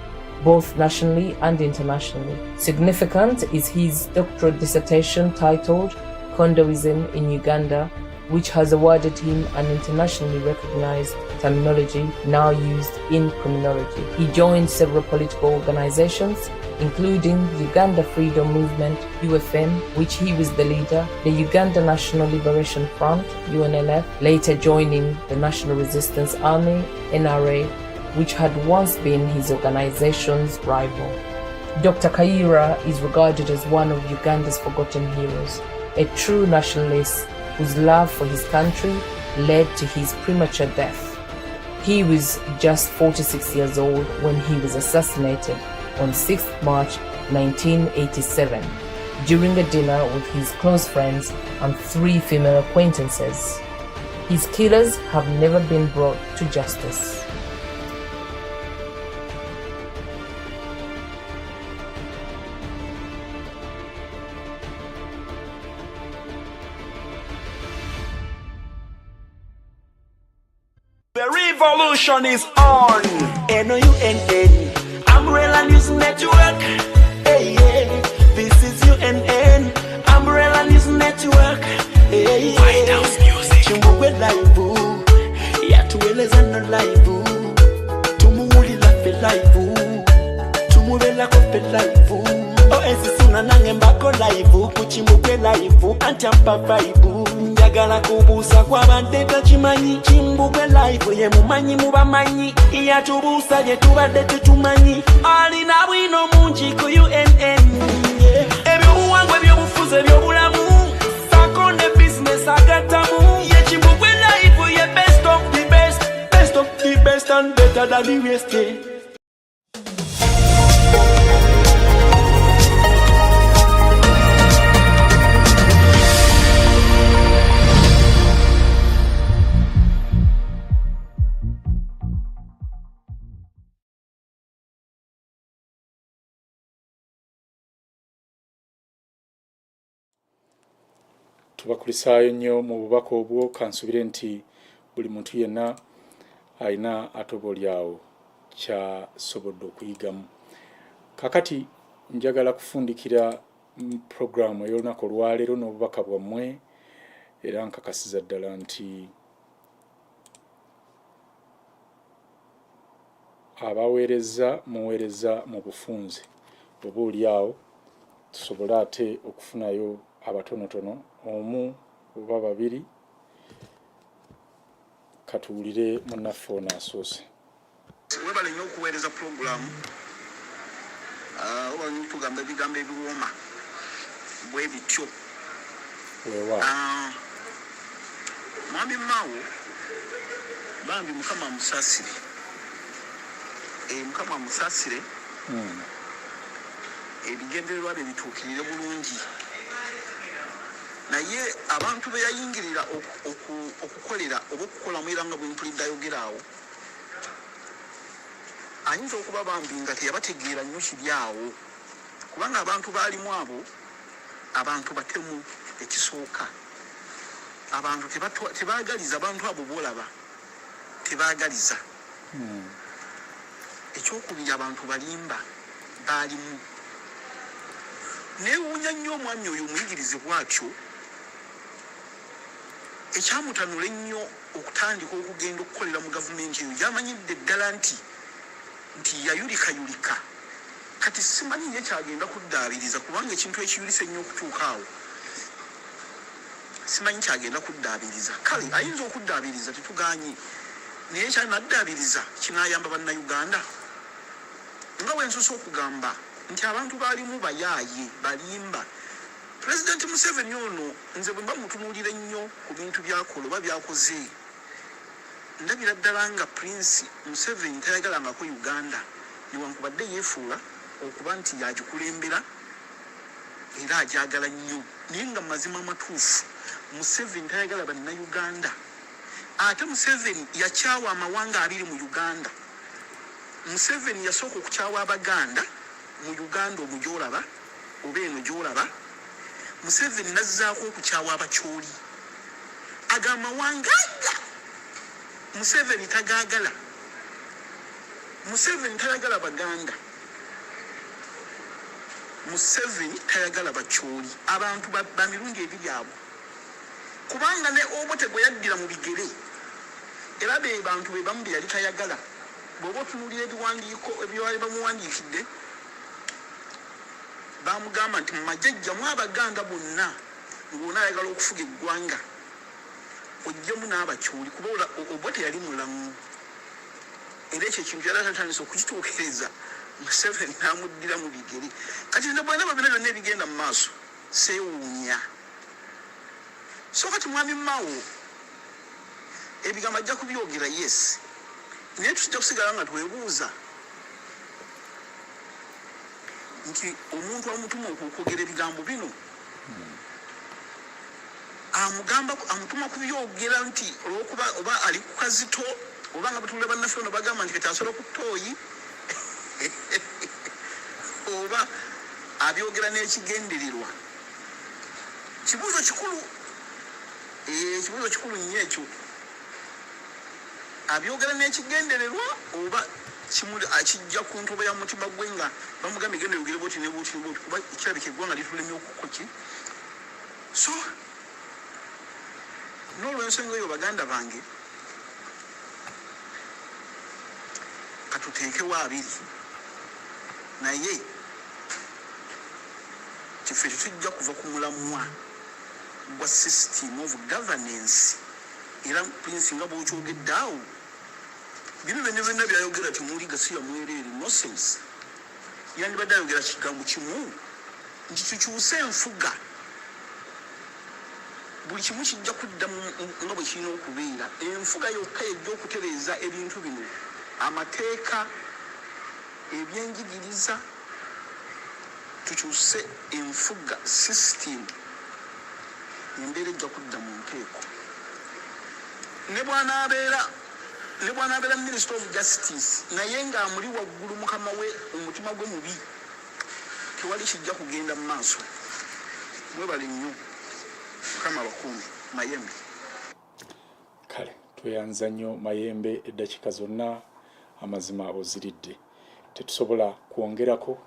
both nationally and internationally. Significant is his doctoral dissertation titled Condemning in Uganda, which has awarded him an internationally recognized terminology now used in criminology. He joined several political organizations, including Uganda Freedom Movement, UFM, which he was the leader, the Uganda National Liberation Front, UNLF, later joining the National Resistance Army, NRA, which had once been his organization's rival. Dr. Kayiira is regarded as one of Uganda's forgotten heroes, a true nationalist whose love for his country led to his premature death. He was just 46 years old when he was assassinated on 6th March 1987 during a dinner with his close friends and 3 female acquaintances. His killers have never been brought to justice. The revolution is on. NUNN, Umbrella News Network. Hey, yeah. This is UNN, Umbrella News Network. Hey, yeah. White House Music. Chimbugwe live, yatueleza no live. Tumuulira fe live, tumubela ko fe live. Esisuna nange mbako live, kuchimbugwe live, antyampa vibe. Njagala kubuusa kw'abadde takimanyi, Chimbugwe live ye mumanyi mu bamanyi, yatubuusa gye tubadde tetumanyi, alina bwino mungi ku UNN. Ebyobuwangwa ebyobufuzi ebyobulamu, sako ne business agattamu, ye Chimbugwe live ye best of the best, best of the best and better than the rest. Tubakulisaayo nnyo mu bubaka obwo, kansubire nti buli muntu yenna alina atobolyawo kyasobodde okuyigamu. Kakati njagala kufundikira programu ey'olunaku olwaleero n'obubaka bwammwe, era nkakasiza ddala nti abaweereza muweereza mu bufunze, oboolyawo tusobole ate okufunayo abatonotono omu oba babiri. Katuwulire munnaffe ono asoose. Webale nnyo okuweereza puroguramu, oba tugamba ebigambo ebiwooma bwe bityo. Mwami Mao bambi Mukama amusaasire. Mukama amusaasire, ebigendererwa bye bituukirire bulungi. Naye abantu be yayingirira okukolera oba okukolamu era nga bwe mpulidde ayogeraawo, ayinza okuba bambi nga teyabategeera nnyo kiri awo, kubanga abantu baalimu abo, abantu batemu ekisooka. Abantu tebaagaliza, abantu abo boolaba tebaagaliza. Ekyokubiri, abantu balimba baalimu. Neewuunya nnyo omwami oyo omuyigirize bw'atyo, ekyamutanula ennyo okutandika okugenda okukolera mu gavumenti eyo, gy'amanyidde ddala nti yayulikayulika. Kati simanyi ye kyagenda kuddaabiriza, kubanga ekintu ekiyulisa ennyo okutuuka awo simanyi kyagenda kuddaabiriza. Kale ayinza okuddaabiriza, tetugaanyi, naye kyanaddaabiriza kinaayamba bannayuganda. Nga bwe nsoose okugamba nti abantu baalimu bayaaye, balimba. President Museveni ono nze bwe mba mutunuulira ennyo ku bintu byakola oba byakoze, ndabira ddala nga Prince Museveni tayagalangako Uganda, newankubadde yeefuula okuba nti yagikulembera era agyagala nnyo. Naye nga mazima amatuufu, Museveni tayagala bannayuganda. Ate Museveni yakyawa amawanga abiri mu Uganda. Museveni yasooka okukyawa Abaganda mu Uganda omujolaba oba eno gyolaba. Museveni nazzaako okukyawa Abakyoli. Agamawanga Museveni tagaagala. Museveni tayagala Baganda. Museveni tayagala Bakyoli. Abantu bamirundi ebiri abo. Kubanga ne Obote gwe yaddira mu bigere. Era be bantu be bamu yali tayagala. Bw'oba otunuulira ebiwandiiko ebyali bamuwandiikidde bamugamba nti mumajjajja mu Abaganda bonna ng'onaayagala okufuga eggwanga ojjemu n'Abakyoli kuba Obote yali mulamu. Era ekyo ekintu yali atatandise okukituukiriza Museveni n'amuddira mu bigere. Kati nze bwe ndaba byonna ebigenda mu maaso seewuunya. So kati mwami Mao ebigambo ajja kubyogera yes, naye tujja kusigala nga twebuuza nti omuntu amutuma okwogera ebigambo bino amutuma kubyogera nti olwokuba oba ali ku kazito oba nga batulira bannaffe ono bagamba nti ketasobola ku ttooyi oba abyogera n'ekigendererwa. Kibuuzo kikulu, ekibuuzo kikulu nnyo ekyo. Abyogera n'ekigendererwa oba akijja ku ntobo ya mutima gwe nga bamugambye genda yogere bwoti ne bwoti kuba ekirabika eggwanga litulemye okukoki. So n'olw'ensonga eyo baganda bange katuteekewo abiri naye kiffe tetujja kuva ku mulamwa gwa system of governance. Era Prince nga bw'okyogedde awo bino byonna byayogera timuli gasiya mwereere nonsense. Yandibadde ayogera kigambo kimu nti tukyuse enfuga, buli kimu kijja kuddamu nga bwe kirina okubeera. Enfuga yokka yejja okutereeza ebintu bino, amateeka, ebyenjigiriza. Tukyuse enfuga system, embeera ejja kudda mu nteeko. Ne bw'anaabeera Minister of Justice naye ng'amuli waggulu mukama we omutima gwe mubi, tewali kijja kugenda mu maaso. Mwebale nnyo, mukama bakuumi. Mayembe. Kale tweyanza nnyo Mayembe, eddakiika zonna amazima oziridde, tetusobola kwongerako.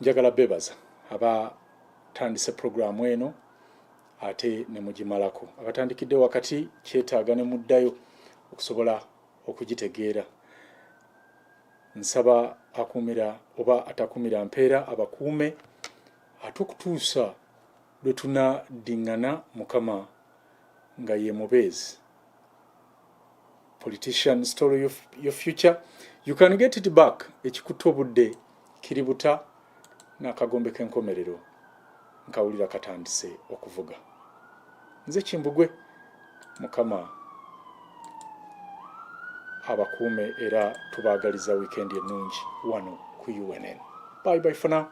Njagala bebaza abatandise programu eno ate ne mugimalako. Abatandikidde wakati kyetaaga ne muddayo okusobola okugitegeera. Nsaba akumira oba atakumira mpeera abakuume atukutuusa lwe tunadiŋŋana Mukama nga ye mubeezi. Politician story of your future, you can get it back. Ekikutta obudde kiributa n'akagombe k'enkomerero nkawulira katandise okuvuga. Nze Kimbugwe, Mukama abakuume era tubaagaliza weekend ennungi wano ku UNN. Bye bye for now.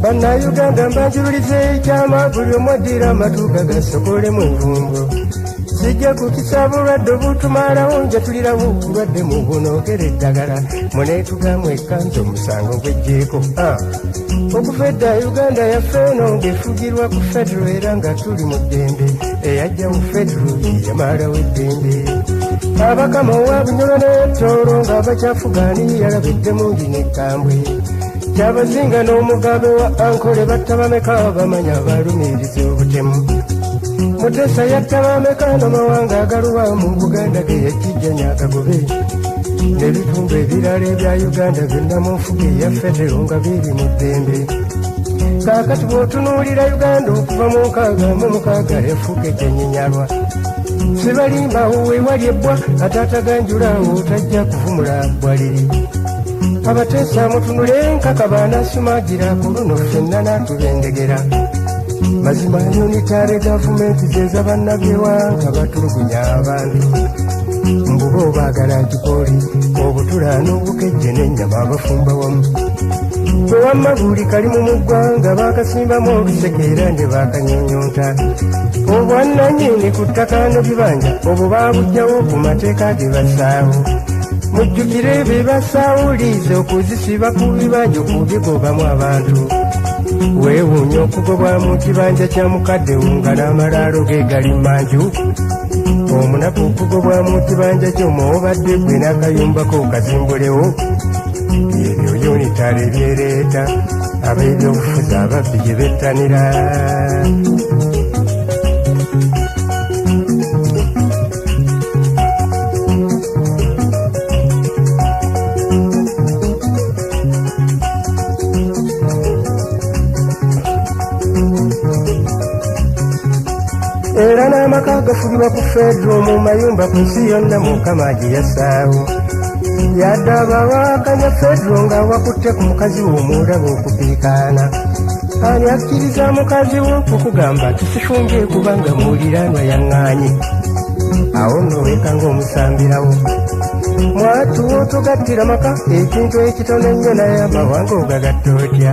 Bannayuganda mbanjulize ekyama buli omu addira amatuuga gasokolemu envumbo. Sijja kukisa bulwadde obutumalawo njatulirawo obulwadde mu bunoogera eddagala muneetugamu ekkanza omusango gw'eggyeko. Okuva edda Uganda yaffe eno ng'efugirwa ku federo era nga tuli mu ddembe, eyajja mu federo yamalawo eddembe. Abakama owa Bunyolo n'Etooro nga bakyafugaani yalabidde mungi n'ekkambwe. Kyabazinga n'omugabe wa ankole batta bameka bamanya balumiriza obutemu. Mutesa yatta bameka n'amawanga agaluwa mu Buganda ge yakijjanya akagobe. N'ebitundu ebirala ebya Uganda byonna mu nfuga eya federo nga biri mu ddembe. Kaakati bw'otunuulira Uganda okuva mu 6 efuga ejjanyinyalwa. Sibalimba awo ewali ebbwa ataataganjula awo tajja kuvumula bwaliri. abateesa mutunule nkakabaana sumagira ku luno ffenna n'atubendegera mazima unitary gavumenti zeza bannabyewanga batulugunya abantu mbuba obaagala kikooli obutula n'obukejje n'ennyama abafumba wamu bwe wamma buli kali mu muggwanga baakasimbamu olusekeera ne baakanyonyonta obwannannyini ku ttaka n'ebibanja obwo baabugjawo ku mateeka ge basaawo mujjukire be basaawulize okuzisiba ku bibanja okubigobamu abantu weewuunya okugobwa mu kibanja kya mukadde nga n'amalaalo ge gali manju omunaku okugobwa mu kibanja ky'omuobadde gwe n'akayumbako kazimbulewo ebyo unitary byereeta ab'ebyobufuzi ababbi gye bettanira era n'amaka gafulibwa ku fedro mu mayumba ku nsi yonna mukama gye yasaawo yadde abawakanya fedro nga wakutte ku mukazi wo omulaba okupiikaana ani akkiriza mukazi wo okukugamba tusifumbye kubanga muwuliranwa yaŋŋaanye awo nno weeka ng'omusambirawo mwatu otogattira maka ekintu ekitono ennyo naye amawanga ogagatta otya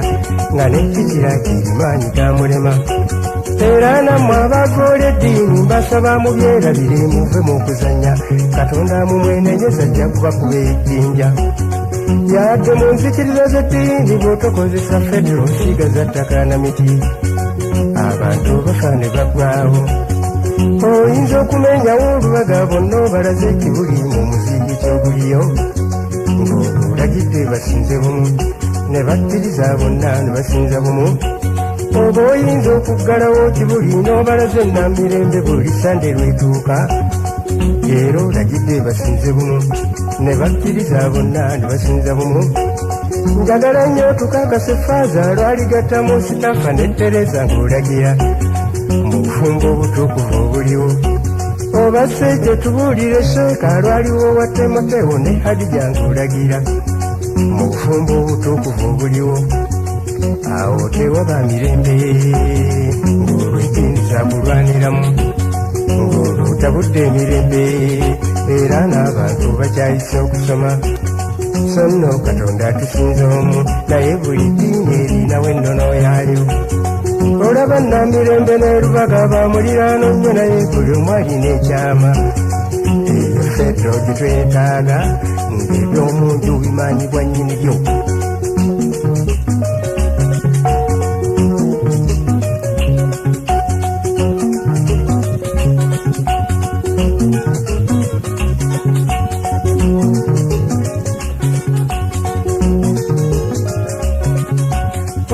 nga nekkikira kirimaanyi gamulema era nammwe abagoola eddiini mbasaba mubyerabire muve mu kuzannya katonda mumwenenyeza ajja kubakuba ejjinja yadde mu nzikiriza z'eddiini bw'otokozesa federo nsiiga za ttaka na miti abantu bafa ne baggwawo oyinza okumenyawo olubaga bonna obalaze ekibuli mu muzigi ky'oguliyo ng'olulagidde basinze bumu ne bakkiriza bonna ne basinza bumu oba oyinza okuggalawo kibuli n'obalaze ennamirembe buli sande lwetuuka era olagidde basinze bumu ne bakkiriza bonna ne basinza bumu njagala nnyo tukakase faaza lwaligattamu sitafa ne tereza ng'olagira mu bufumbo obutuukuvu obuliwo oba sejje tubuulire sheeka lwaliwo wa timotewo ne hadija ng'olagira mu bufumbo obutuukuvu obuliwo awo tewaba mirembe ng'olwekiniza kulwaniramu ng'olwotabudde emirembe era n'abantu bakyayise okusoma so nno katonda atusinza omu naye buli ddiini erinawo ennono yaayo olaba namirembe n'erubaga bamuliraano nnyo naye buli omu alina ekyama eyo federo gye twetaaga ng'ebyomuntu bimanyibwa nnyini byo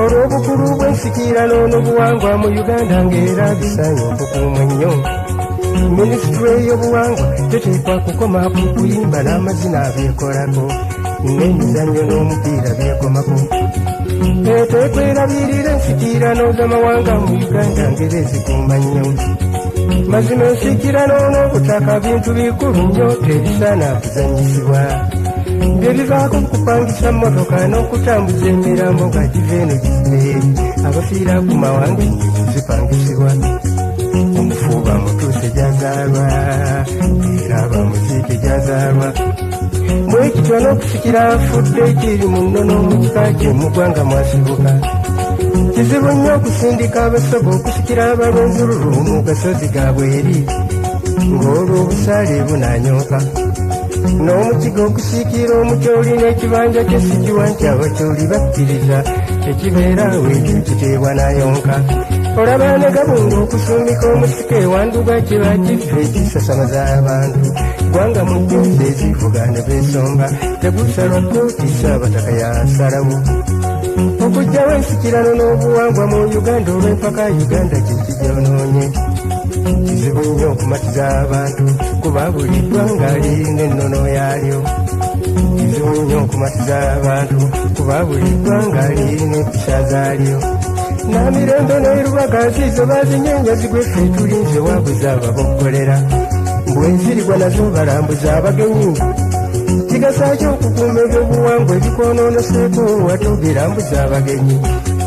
olw'obukulu bw'ensikirano n'obuwangwa mu uganda ng'era bisaanye okukuuma ennyo minisitule y'obuwangwa teteekwa kukoma ku kuyimba n'amazina abeekolako n'emizannyo n'omupiira byekomako eteekwa erabirira ensikirano z'amawanga mu uganda ng'era ezikuuma nnyo mazima ensikirano n'obutaka bintu bikulu nnyo tebisaana kuzannyisibwa bye bivaako kupangisa mmotoka n'okutambuza emirambo nga giva eno gizire abafiira ku mawanga ennyingi zipangisibwa omufuuba mutuuse gyazaalwa era abamuziike gyazaalwa bwe kityo n'okusikira afudde kiri mu nnono mu kika kye mu ggwanga mwasibuka kizibu nnyo okusindika abasoga okusikira abalwenzululu mu gasozi gaabwe eri ng'olwo obusaale bunaanyooka n'omukiga okusiikira omukyoli n'ekibanja kye sikiwa nti abakyoli bakkiriza ekibeerawo ekyo kiteebwa nayonka olaba ne gabunga okusumika omusika ewanduga kiba kifa ekisasamaza abantu gwanga mu jjunza ezivuga ne beesomba tegusalwa kooti saabataka yasalawo okugjawo ensikirano n'obuwangwa mu uganda olw'empaka uganda kyekigyonoonye kizibu nnyo okumatiza abantu kuba buli ggwanga lirina ennono yaalyo kizibu nnyo okumatiza abantu kuba buli ggwanga lirina empisa zaalyo namirembe n'erubaga ziizo bazinyeenya zigwefe tulinze waabwe zaababokkolera mbwenzirigwa nazo balambuza abagenyi kigasayo okukuuma ebyobuwangwa ebikwonoonyeseeko watubira mbuza abagenyi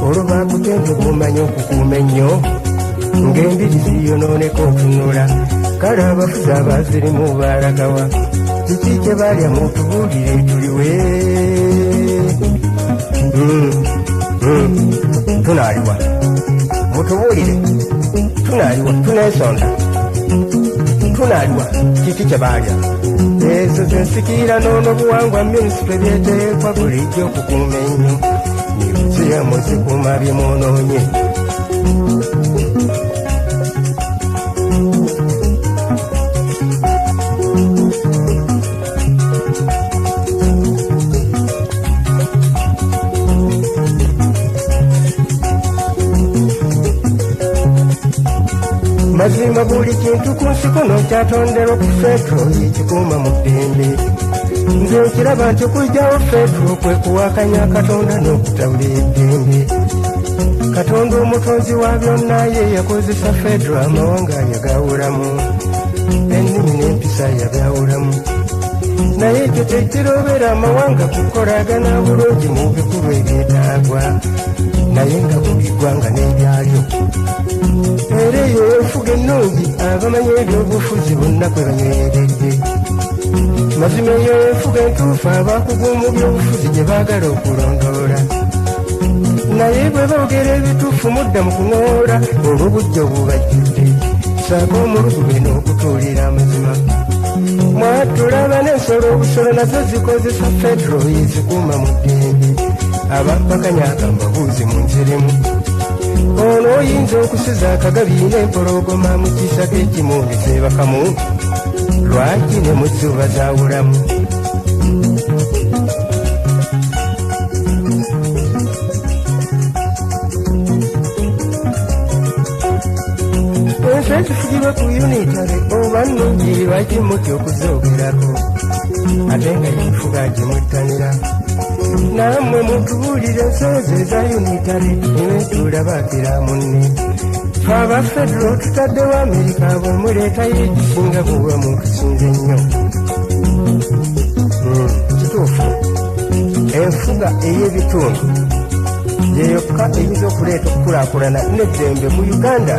olwo bakutende kumanya okukuuma ennyo ng'embiri ziyonooneka otunula kale abafuzi abazirimu balagawa kiki kye balya mutubuulire tuliwe tunaaliwa mutubuulire tunaaliwa tuneesonda tunaaliwa kiki kye balya ezo zensikira noono buwangwa minisitule byeteekwa bulijjo okukuuma ennyo nibuziramu zikuuma byemunoonye mazima buli kintu ku nsi kuno kyatonderwa ku federo yekikuuma mu ddembe nze nkiraba nti okujjawo federo kwe kuwakanya katonda n'okutabula eddembe katonda omutonzi wa byonna ye yakozesa federo amawanga yagawulamu ennimi n'empisa yabyawulamu naye ekyo tekirobera amawanga kukolagana bulungi mu bikulu ebyetaagwa naye nga buli ggwanga n'ebyalyo era eyo enfuga ennungi abamanyi ebyobufuzi bonna kwe banyweredde mazima eyo enfuga entuufu abakugu mu byobufuzi gye baagala okulondoola naye bwe boogera ebituufu mudda mu kuŋoola olw'obujja obubajjudde saako omulugube n'okutuulira amazima mwatulaba n'ensolo obusolo nazo zikozesa federo yezikuuma mu ddembe abampakanya agamba buuzi mu nziremu ono oyinza okusiza akagabi n'empologoma mu kisaka ekimu ne zeebakamu lwaki ne mu zuba zaawulamu ensi ekifugibwe ku Unitary oba nnungi lwaki mutya okuzoogerako ate nga yenfuga gimuttanira nammwe mutubuulire ensoozi eza Unitary niwetuulabakira munne fe aba federo tutaddewo Amerika bwe muleetayo egisinga buwe mutusinze nnyo kituufu enfuga ey'ebitundu yeyokka eyinza okuleeta okukulaakulana n'eddembe mu Uganda